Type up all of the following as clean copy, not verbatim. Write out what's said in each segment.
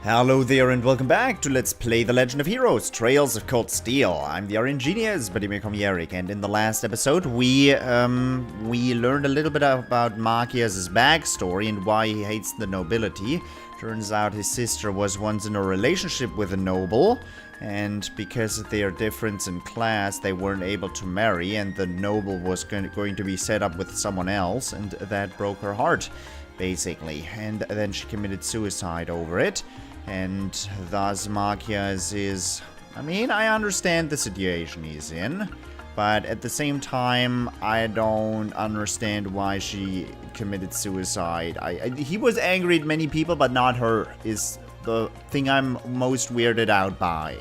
Hello there and welcome back to Let's Play The Legend of Heroes, Trails of Cold Steel. I'm the RNGenius, but you may call me Eric, and in the last episode we learned a little bit about Markias's backstory and why he hates the nobility. Turns out his sister was once in a relationship with a noble, and because of their difference in class they weren't able to marry, and the noble was going to be set up with someone else, and that broke her heart, basically. And then she committed suicide over it. And thus Markias is... I mean, I understand the situation he's in, but at the same time, I don't understand why she committed suicide. He was angry at many people, but not her, is the thing I'm most weirded out by.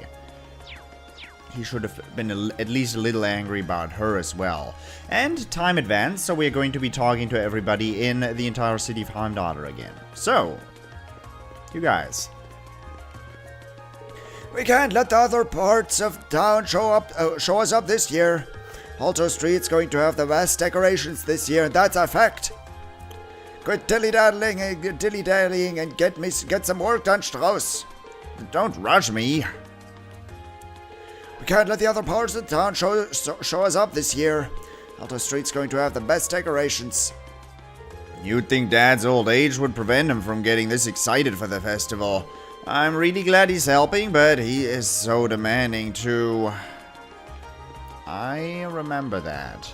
He should have been at least a little angry about her as well. And time advanced, so we're going to be talking to everybody in the entire city of Heimdallr again. So, you guys... We can't let the other parts of town show us up this year. Halter Street's going to have the best decorations this year, and that's a fact. Quit dilly-dallying and get some work done, Strauss. Don't rush me. We can't let the other parts of town show us up this year. Halter Street's going to have the best decorations. You'd think Dad's old age would prevent him from getting this excited for the festival. I'm really glad he's helping, but he is so demanding too. I remember that.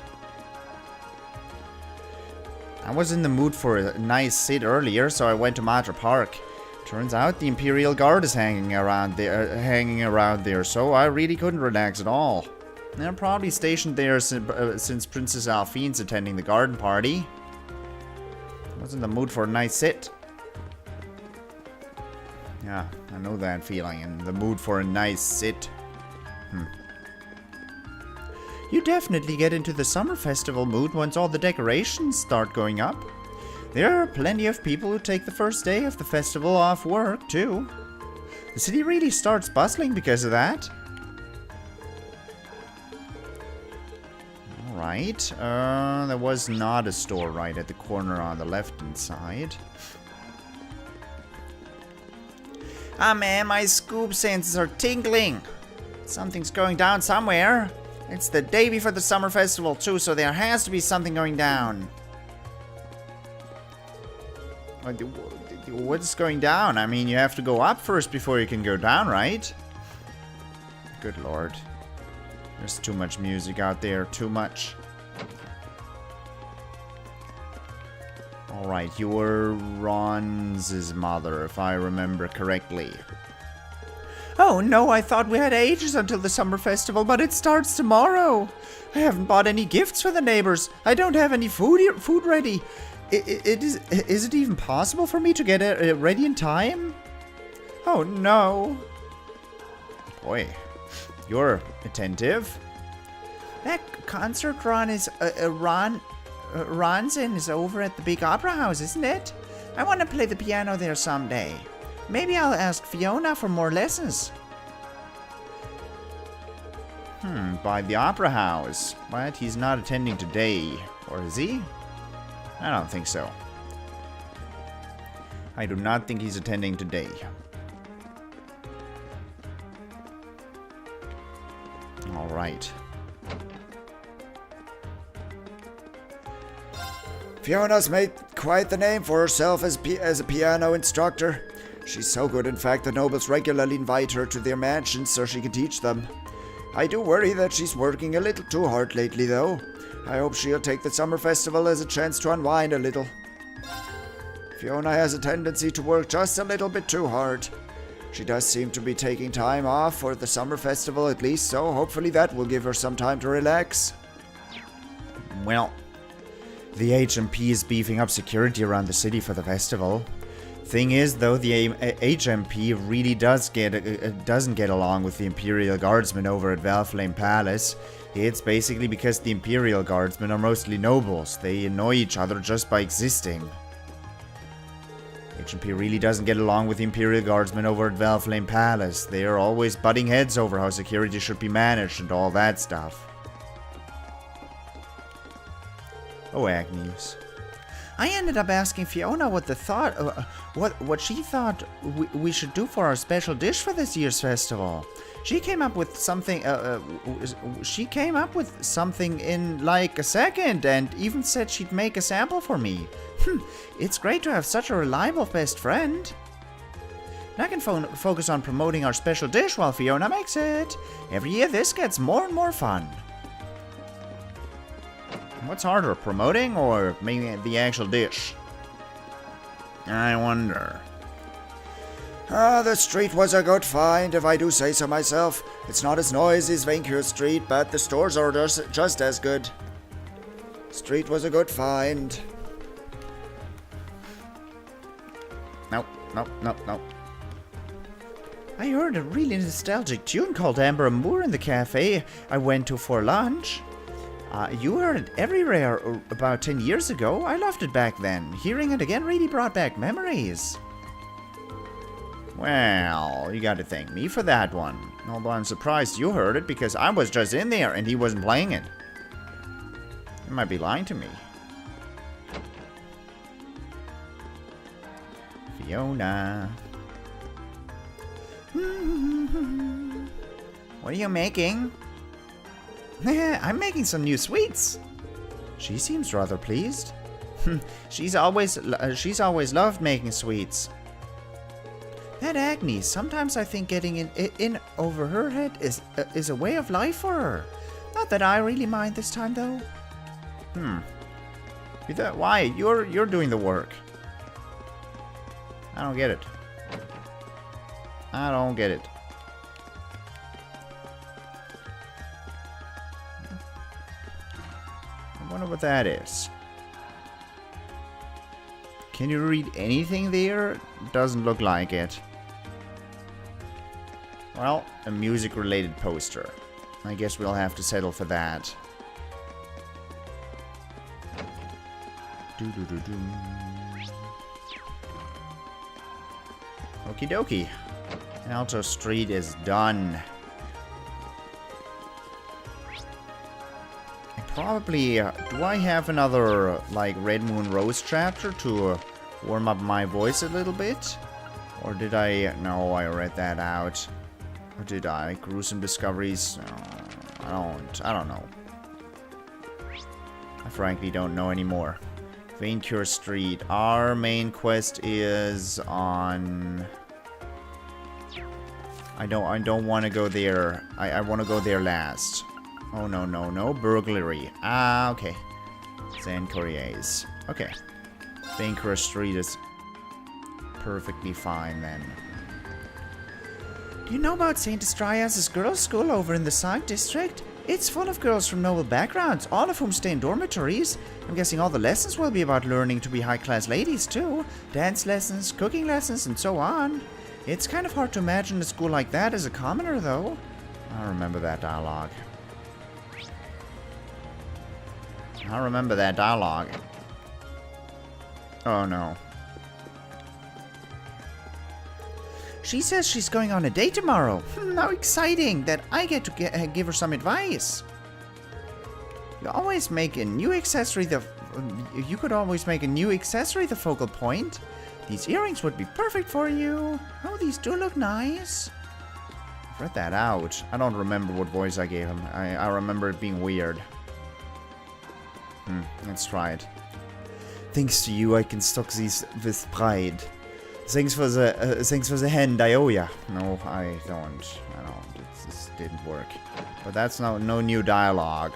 I was in the mood for a nice sit earlier, so I went to Matra Park. Turns out the Imperial Guard is hanging around there, so I really couldn't relax at all. They're probably stationed there since Princess Alphine's attending the garden party. I was in the mood for a nice sit. Yeah, I know that feeling, in the mood for a nice sit. You definitely get into the summer festival mood once all the decorations start going up. There are plenty of people who take the first day of the festival off work, too. The city really starts bustling because of that. Alright, there was not a store right at the corner on the left-hand side. Ah man, my scoop senses are tingling. Something's going down somewhere. It's the day before the summer festival too, so there has to be something going down. What's going down? I mean, you have to go up first before you can go down, right? Good lord. There's too much music out there, too much. Alright, you were Ron's mother, if I remember correctly. Oh no, I thought we had ages until the summer festival, but it starts tomorrow. I haven't bought any gifts for the neighbors. I don't have any food ready. Is it even possible for me to get it ready in time? Oh no. Boy, you're attentive. That concert run is Ronson is over at the big opera house, isn't it? I want to play the piano there someday. Maybe I'll ask Fiona for more lessons. By the opera house. But he's not attending today. Or is he? I don't think so. I do not think he's attending today. Alright. Fiona's made quite the name for herself as a piano instructor. She's so good, in fact, the nobles regularly invite her to their mansions so she can teach them. I do worry that she's working a little too hard lately, though. I hope she'll take the summer festival as a chance to unwind a little. Fiona has a tendency to work just a little bit too hard. She does seem to be taking time off for the summer festival at least, so hopefully that will give her some time to relax. Well, the HMP is beefing up security around the city for the festival. Thing is, though, the HMP really doesn't get along with the Imperial Guardsmen over at Valflame Palace. It's basically because the Imperial Guardsmen are mostly nobles. They annoy each other just by existing. HMP really doesn't get along with the Imperial Guardsmen over at Valflame Palace. They are always butting heads over how security should be managed and all that stuff. Oh, Agnes. I ended up asking Fiona what what she thought we should do for our special dish for this year's festival. She came up with something. In like a second, and even said she'd make a sample for me. It's great to have such a reliable best friend. And I can focus on promoting our special dish while Fiona makes it. Every year, this gets more and more fun. What's harder, promoting or making the actual dish? I wonder. The street was a good find, if I do say so myself. It's not as noisy as Vancouver Street, but the stores are just as good. Street was a good find. Nope. I heard a really nostalgic tune called Amber and Moore in the cafe I went to for lunch. You heard it everywhere about 10 years ago. I loved it back then. Hearing it again really brought back memories. Well, you gotta thank me for that one. Although I'm surprised you heard it because I was just in there and he wasn't playing it. You might be lying to me. Fiona. What are you making? I'm making some new sweets. She seems rather pleased. She's always loved making sweets. That Agnes, sometimes I think getting in over her head is a way of life for her. Not that I really mind this time though. Why? You're doing the work. I don't get it. I wonder what that is. Can you read anything there? Doesn't look like it. Well, a music-related poster. I guess we'll have to settle for that. Okie dokie. Alto Street is done. Probably, do I have another, like, Red Moon Rose chapter to warm up my voice a little bit? Or did I... No, I read that out. Or did I? Gruesome Discoveries? I don't know. I frankly don't know anymore. Vancouver Street. Our main quest is on... I don't want to go there. I want to go there last. Oh, no. Burglary. Ah, okay. Zen Couriers. Okay. Vancouver Street is perfectly fine then. Do you know about St. Estrias' girls' school over in the Sark district? It's full of girls from noble backgrounds, all of whom stay in dormitories. I'm guessing all the lessons will be about learning to be high-class ladies, too. Dance lessons, cooking lessons, and so on. It's kind of hard to imagine a school like that as a commoner, though. I remember that dialogue. Oh, no. She says she's going on a date tomorrow. How exciting that I get to give her some advice. You could always make a new accessory the focal point. These earrings would be perfect for you. Oh, these do look nice. I've read that out. I don't remember what voice I gave him. I remember it being weird. Let's try it. Thanks to you, I can stock these with pride. Thanks for the hand, I owe ya. No, I don't. It just didn't work. But that's no new dialogue.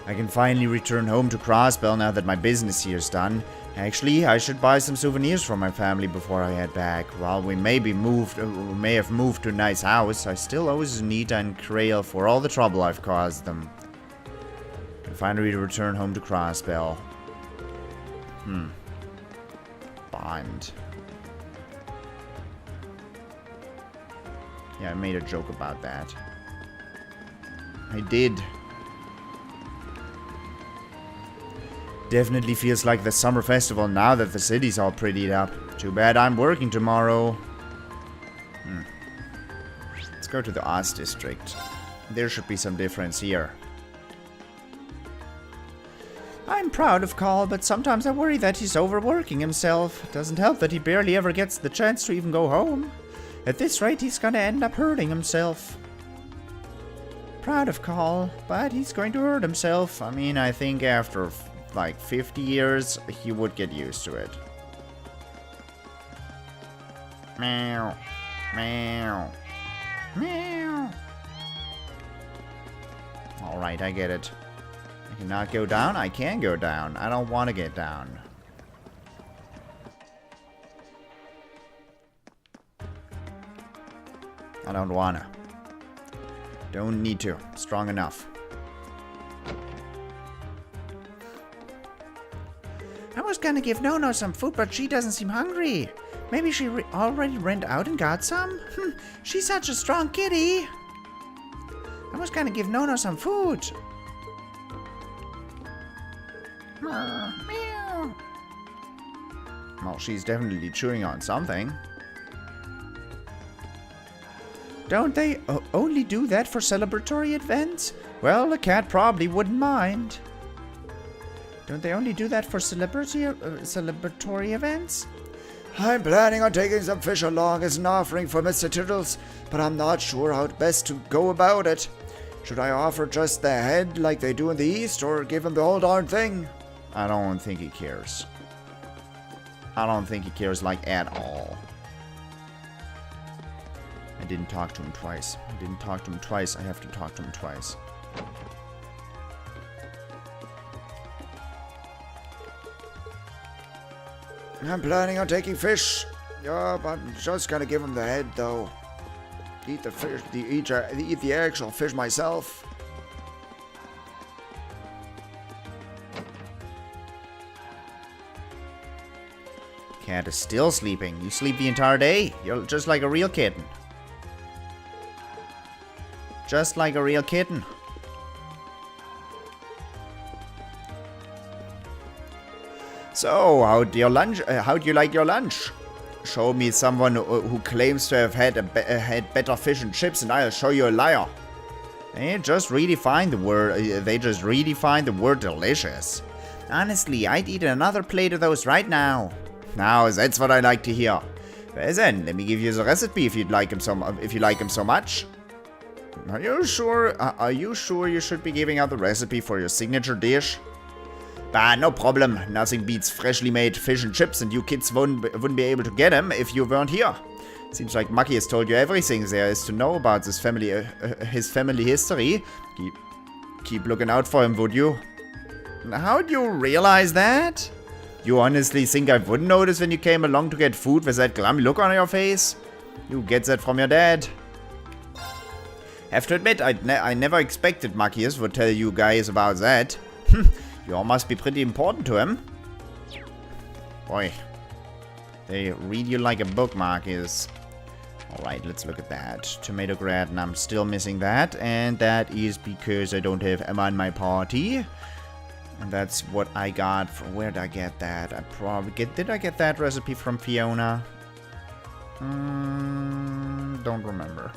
I can finally return home to Crossbell now that my business here's done. Actually, I should buy some souvenirs for my family before I head back. While we may have moved to a nice house, I still owe Zunita and Krail for all the trouble I've caused them. I can finally return home to Crossbell. Bond. Yeah, I made a joke about that. I did. Definitely feels like the summer festival now that the city's all prettied up. Too bad I'm working tomorrow. It's go to the Oz district. There should be some difference here. I'm proud of Carl, but sometimes I worry that he's overworking himself. It doesn't help that he barely ever gets the chance to even go home. At this rate, he's gonna end up hurting himself. Proud of Carl, but he's going to hurt himself. I mean, I think after like 50 years, he would get used to it. Meow. Meow. Meow. Alright, I get it. I cannot go down. I can go down. I don't want to get down. I don't wanna. Don't need to. Strong enough. I was gonna give Nono some food, but she doesn't seem hungry. Maybe she already ran out and got some? She's such a strong kitty. I was gonna give Nono some food. Meow. Well, she's definitely chewing on something. Don't they only do that for celebratory events? Well, a cat probably wouldn't mind. Don't they only do that for celebratory events? I'm planning on taking some fish along as an offering for Mr. Tittles, but I'm not sure how best to go about it. Should I offer just the head like they do in the East, or give him the whole darn thing? I don't think he cares. I don't think he cares, like, at all. I didn't talk to him twice. I didn't talk to him twice. I have to talk to him twice. I'm planning on taking fish. Yup, I'm just gonna give him the head, though. Eat the fish, eat the actual fish myself. Cat is still sleeping. You sleep the entire day. You're just like a real kitten. Just like a real kitten. So, how'd you like your lunch? Show me someone who claims to have had better fish and chips, and I'll show you a liar. They just redefined the word delicious. Honestly, I'd eat another plate of those right now. Now, that's what I like to hear. Well then, let me give you the recipe if you like him so much. Are you sure? Are you sure you should be giving out the recipe for your signature dish? Bah, no problem. Nothing beats freshly made fish and chips, and you kids wouldn't be able to get them if you weren't here. Seems like Maki has told you everything there is to know about this family, his family history. Keep looking out for him, would you? How'd you realize that? You honestly think I wouldn't notice when you came along to get food with that glum look on your face? You get that from your dad. Have to admit, I never expected Makius would tell you guys about that. You all must be pretty important to him. Boy. They read you like a book, Marcus. Alright, let's look at that. Tomato gratin, I'm still missing that. And that is because I don't have Emma in my party. And that's what I got from... Where did I get that? Did I get that recipe from Fiona? Don't remember.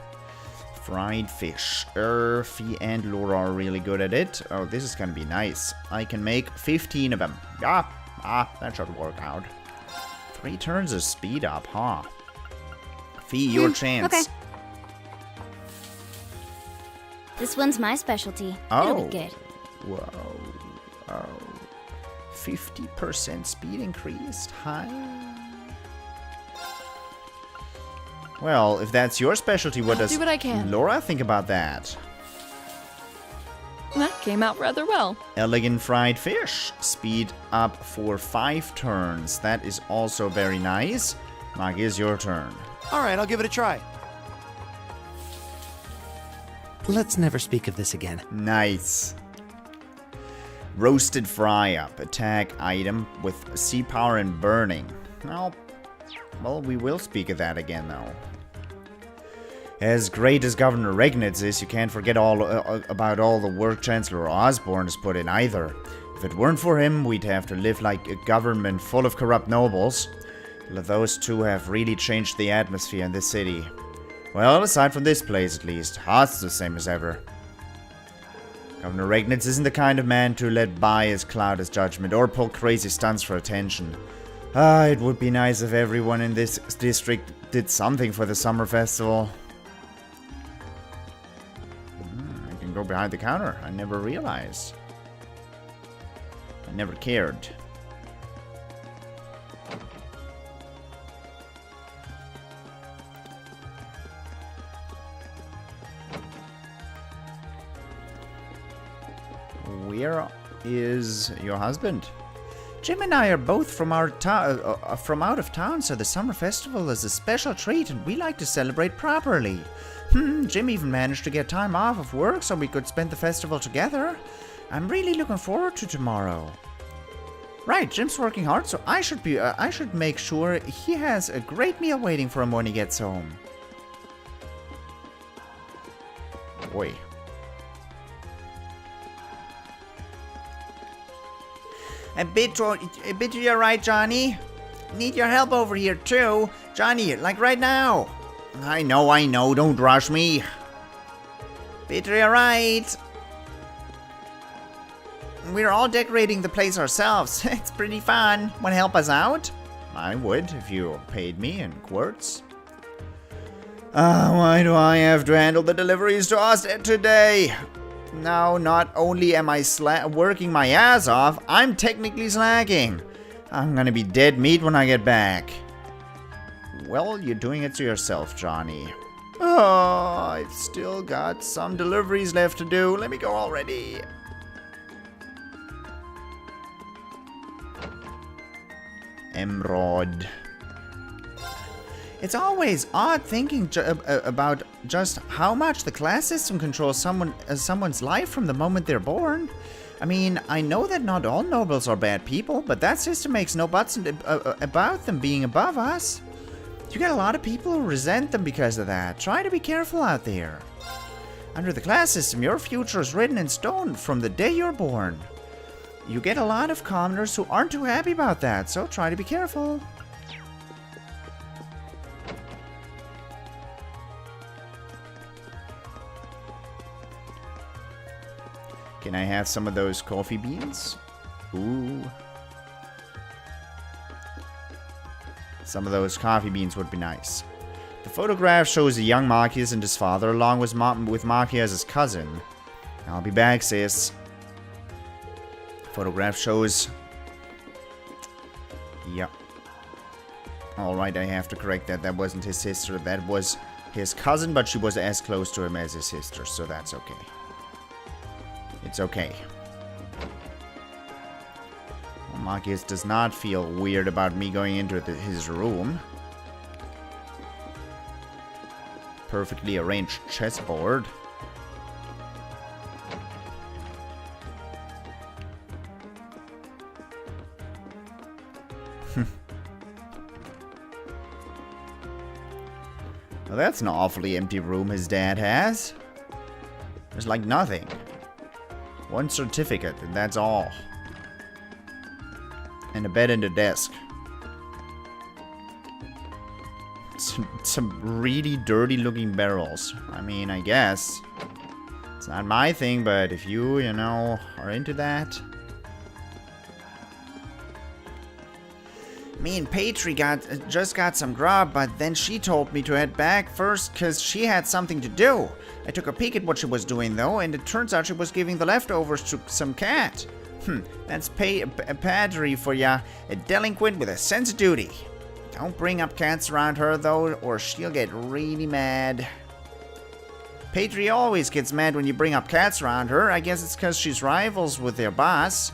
Fried fish. Fee and Laura are really good at it. Oh, this is gonna be nice. I can make 15 of them. Yeah. That should work out. 3 turns of speed up, huh? Fee, your chance. Okay. This one's my specialty. Oh. It'll be good. Whoa. Oh. 50% speed increased. Hi. Well, if that's your specialty, what does Laura think about that? That came out rather well. Elegant fried fish. Speed up for 5 turns. That is also very nice. Marcus, your turn. Alright, I'll give it a try. Let's never speak of this again. Nice. Roasted fry up. Attack item with sea power and burning. Well, we will speak of that again, though. As great as Governor Regnitz is, you can't forget about all the work Chancellor Osbourne has put in either. If it weren't for him, we'd have to live like a government full of corrupt nobles. Those two have really changed the atmosphere in this city. Well, aside from this place at least, heart's the same as ever. Governor Regnitz isn't the kind of man to let by his cloud his judgment or pull crazy stunts for attention. It would be nice if everyone in this district did something for the summer festival. I can go behind the counter. I never realized. I never cared. Where is your husband? Jim and I are both from out of town, so the summer festival is a special treat and we like to celebrate properly. Jim even managed to get time off of work so we could spend the festival together. I'm really looking forward to tomorrow. Right, Jim's working hard, so I should make sure he has a great meal waiting for him when he gets home. Boy. A bit you're right, Johnny. Need your help over here, too. Johnny, like right now. I know, don't rush me. Bit you're right. We're all decorating the place ourselves. It's pretty fun. Wanna help us out? I would, if you paid me in quartz. Why do I have to handle the deliveries to us today? Now, not only am I working my ass off, I'm technically slacking. I'm gonna be dead meat when I get back. Well, you're doing it to yourself, Johnny. Oh, I've still got some deliveries left to do. Let me go already. Emerald. It's always odd thinking about just how much the class system controls someone's life from the moment they're born. I mean, I know that not all nobles are bad people, but that system makes no buts about them being above us. You get a lot of people who resent them because of that. Try to be careful out there. Under the class system, your future is written in stone from the day you're born. You get a lot of commoners who aren't too happy about that, so try to be careful. Can I have some of those coffee beans? Ooh. Some of those coffee beans would be nice. The photograph shows a young Marquis and his father, along with Marquis as his cousin. I'll be back, sis. Photograph shows... Yep. Alright, I have to correct that. That wasn't his sister. That was his cousin, but she was as close to him as his sister, so that's okay. It's okay. Well, Marcus does not feel weird about me going into his room. Perfectly arranged chessboard. Well, that's an awfully empty room his dad has. There's like nothing. One certificate, and that's all. And a bed and a desk. Some really dirty looking barrels. I mean, I guess. It's not my thing, but if you know, are into that. Me and Patry just got some grub, but then she told me to head back first because she had something to do. I took a peek at what she was doing though, and it turns out she was giving the leftovers to some cat. That's Patry for ya, a delinquent with a sense of duty. Don't bring up cats around her though, or she'll get really mad. Patry always gets mad when you bring up cats around her. I guess it's because she's rivals with their boss.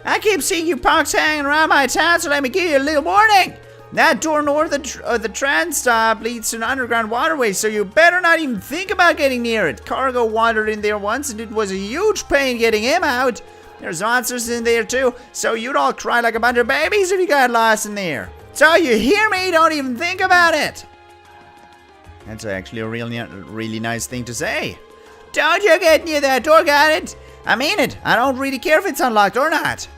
I keep seeing you punks hanging around my town, so let me give you a little warning. That door north of the tram stop leads to an underground waterway, so you better not even think about getting near it. Cargo wandered in there once, and it was a huge pain getting him out. There's monsters in there too, so you'd all cry like a bunch of babies if you got lost in there. So you hear me? Don't even think about it. That's actually a really nice thing to say. Don't you get near that door, got it? I mean it. I don't really care if it's unlocked or not.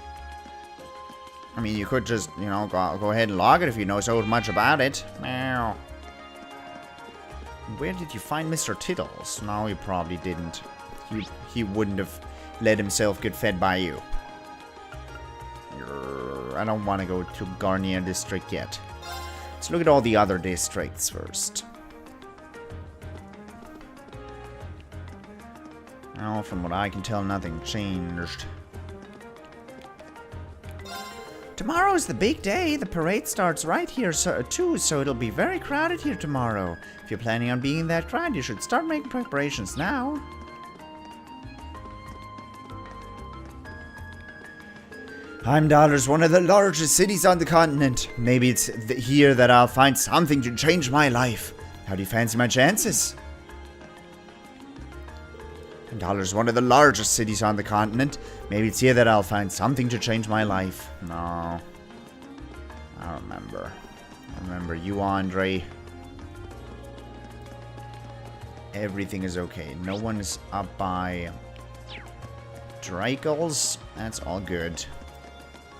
I mean, you could just, you know, go ahead and log it if you know so much about it. Meow. Where did you find Mr. Tittles? No, he probably didn't. He wouldn't have let himself get fed by you. I don't want to go to Garnier District yet. Let's look at all the other districts first. Oh, from what I can tell, nothing changed. Tomorrow's the big day. The parade starts right here too, so it'll be very crowded here tomorrow. If you're planning on being in that crowd, you should start making preparations now. Heimdallr's one of the largest cities on the continent. Maybe it's here that I'll find something to change my life. How do you fancy my chances? Heimdallr's one of the largest cities on the continent. Maybe it's here that I'll find something to change my life. No. I remember. I remember you, Andre. Everything is okay. No one is up by Drakels. That's all good.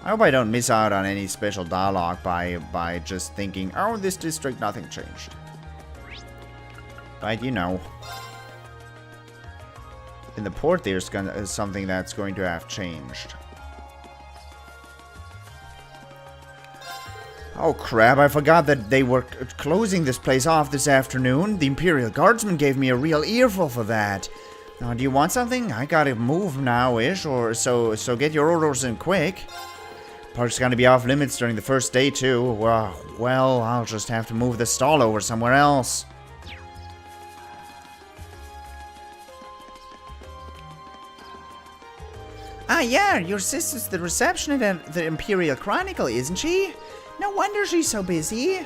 I hope I don't miss out on any special dialogue by just thinking, oh, this district, nothing changed. But, you know. In the port, there's something that's going to have changed. Oh crap, I forgot that they were closing this place off this afternoon. The Imperial Guardsman gave me a real earful for that. Now, do you want something? I gotta move now-ish, or so get your orders in quick. Park's gonna be off limits during the first day, too. Well, I'll just have to move the stall over somewhere else. Ah, yeah, your sister's the receptionist at the Imperial Chronicle, isn't she? No wonder she's so busy.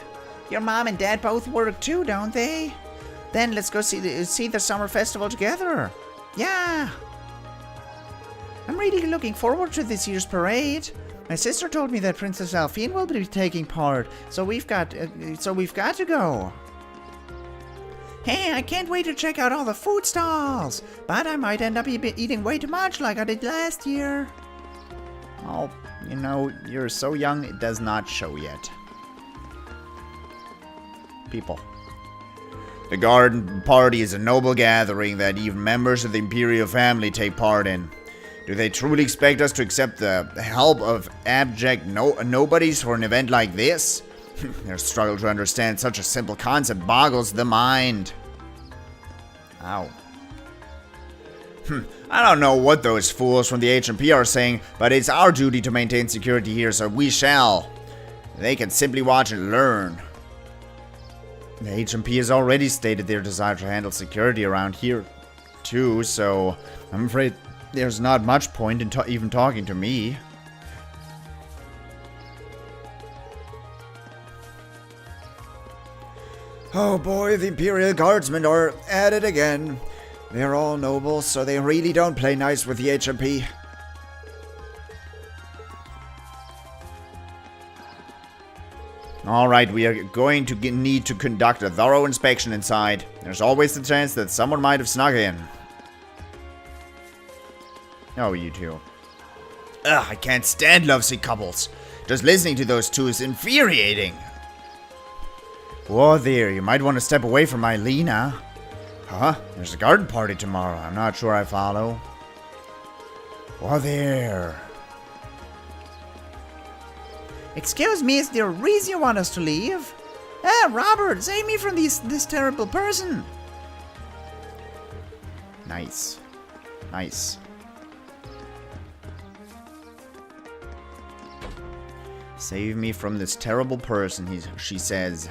Your mom and dad both work too, don't they? Then let's go see the summer festival together. Yeah. I'm really looking forward to this year's parade. My sister told me that Princess Alphine will be taking part, so we've got to go. Hey, I can't wait to check out all the food stalls, but I might end up eating way too much like I did last year. Oh, you know, you're so young, it does not show yet. People. The garden party is a noble gathering that even members of the Imperial family take part in. Do they truly expect us to accept the help of abject nobodies for an event like this? Their struggle to understand such a simple concept boggles the mind. Ow. I don't know what those fools from the HMP are saying, but it's our duty to maintain security here, so we shall. They can simply watch and learn. The HMP has already stated their desire to handle security around here, too, so I'm afraid there's not much point in even talking to me. Oh boy, the Imperial Guardsmen are at it again. They're all nobles, so they really don't play nice with the HMP. Alright, we are going to need to conduct a thorough inspection inside. There's always the chance that someone might have snuck in. Oh, you two. Ugh, I can't stand lovesick couples. Just listening to those two is infuriating. Whoa there, you might want to step away from my Lena. Huh? There's a garden party tomorrow. I'm not sure I follow. Whoa there. Excuse me, is there a reason you want us to leave? Ah, Robert, save me from this terrible person. Nice. Nice. Save me from this terrible person, she says.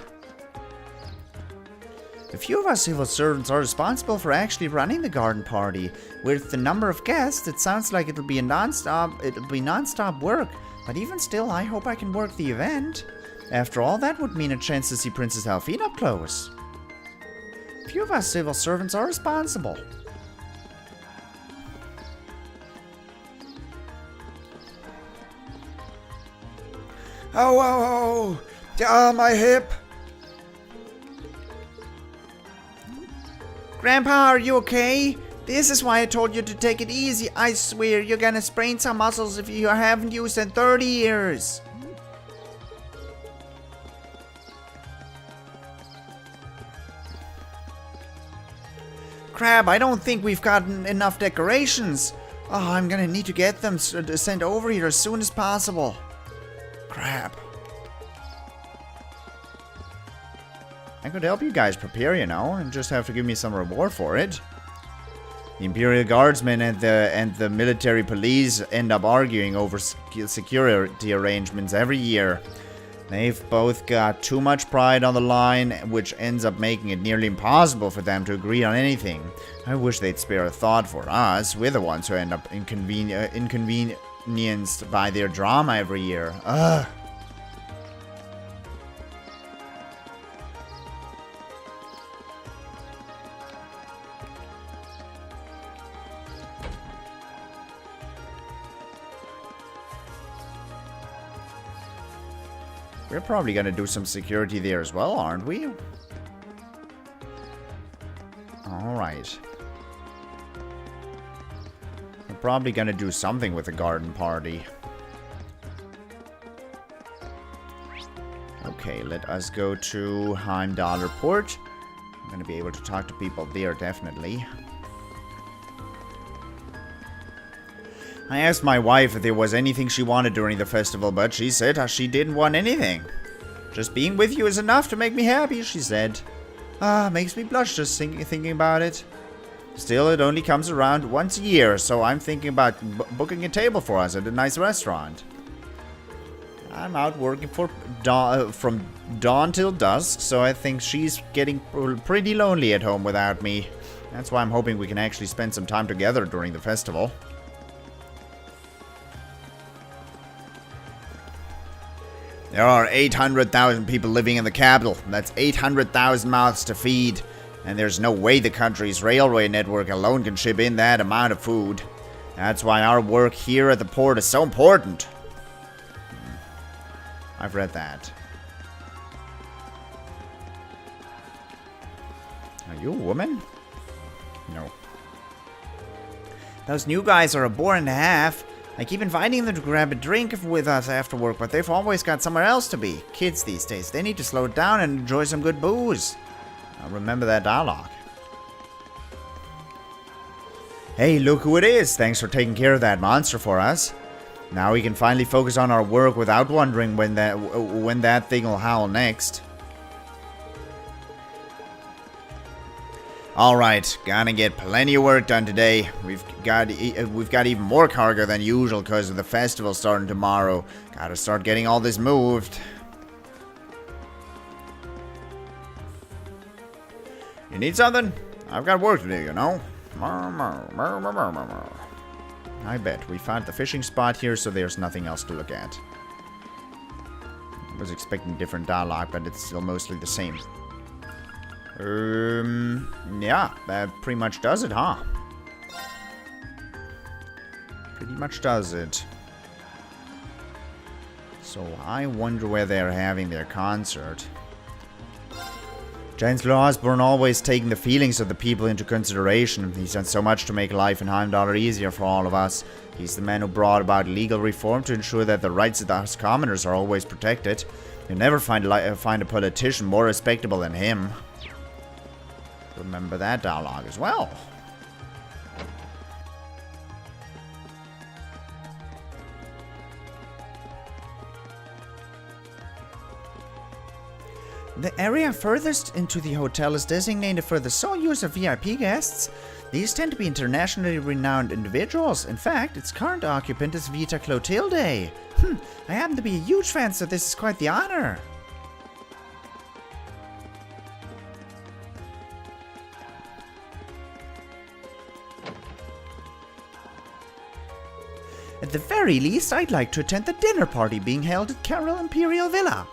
A few of us civil servants are responsible for actually running the garden party. With the number of guests, it sounds like it'll be non-stop work. But even still, I hope I can work the event. After all, that would mean a chance to see Princess Alphine up close. A few of us civil servants are responsible. Oh, my hip. Grandpa, are you okay? This is why I told you to take it easy. I swear you're gonna sprain some muscles if you haven't used in 30 years. crap, I don't think we've gotten enough decorations. Oh, I'm gonna need to get them sent over here as soon as possible. Crap. I could help you guys prepare, you know, and just have to give me some reward for it. The Imperial Guardsmen and the military police end up arguing over security arrangements every year. They've both got too much pride on the line, which ends up making it nearly impossible for them to agree on anything. I wish they'd spare a thought for us. We're the ones who end up inconvenienced by their drama every year. Ugh. We're probably gonna do some security there as well, aren't we? Alright. We're probably gonna do something with the garden party. Okay, let us go to Heimdallr Port. I'm gonna be able to talk to people there, definitely. I asked my wife if there was anything she wanted during the festival, but she said she didn't want anything. Just being with you is enough to make me happy, she said. Makes me blush just thinking about it. Still, it only comes around once a year, so I'm thinking about booking a table for us at a nice restaurant. I'm out working from dawn till dusk, so I think she's getting pretty lonely at home without me. That's why I'm hoping we can actually spend some time together during the festival. There are 800,000 people living in the capital. That's 800,000 mouths to feed. And there's no way the country's railway network alone can ship in that amount of food. That's why our work here at the port is so important. I've read that. Are you a woman? No. Those new guys are a bore and a half. I keep inviting them to grab a drink with us after work, but they've always got somewhere else to be. Kids these days, they need to slow down and enjoy some good booze. I'll remember that dialogue. Hey, look who it is. Thanks for taking care of that monster for us. Now we can finally focus on our work without wondering when that thing will howl next. Alright, gonna get plenty of work done today. We've got even more cargo than usual because of the festival starting tomorrow. Gotta start getting all this moved. You need something? I've got work to do, you know? I bet. We found the fishing spot here, so there's nothing else to look at. I was expecting different dialogue, but it's still mostly the same. Yeah, that pretty much does it, huh? Pretty much does it. So I wonder where they're having their concert. Chancellor Osbourne always taking the feelings of the people into consideration. He's done so much to make life in Heimdallr easier for all of us. He's the man who brought about legal reform to ensure that the rights of us commoners are always protected. You'll never find a politician more respectable than him. Remember that dialogue as well. The area furthest into the hotel is designated for the sole use of VIP guests. These tend to be internationally renowned individuals. In fact, its current occupant is Vita Clotilde. I happen to be a huge fan, so this is quite the honor. At the very least, I'd like to attend the dinner party being held at Carroll Imperial Villa.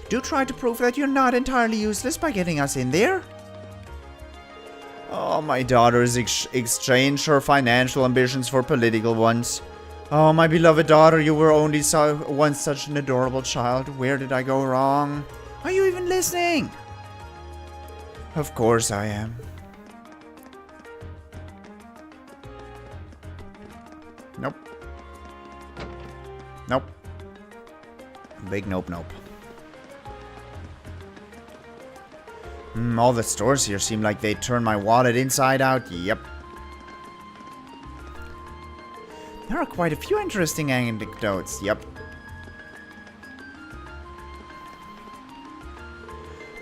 Do try to prove that you're not entirely useless by getting us in there. Oh, my daughter has exchanged her financial ambitions for political ones. Oh, my beloved daughter, you were only once such an adorable child. Where did I go wrong? Are you even listening? Of course I am. Nope. Nope. Big nope, nope. All the stores here seem like they turn my wallet inside out. Yep. There are quite a few interesting anecdotes. Yep.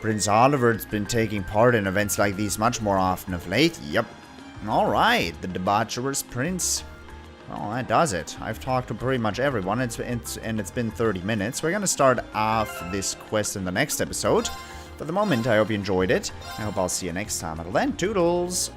Prince Olivert's been taking part in events like these much more often of late. Yep. Alright, the debaucherous prince. Well, that does it. I've talked to pretty much everyone, and it's been 30 minutes. We're gonna start off this quest in the next episode. For the moment, I hope you enjoyed it. I hope I'll see you next time. Until then, toodles!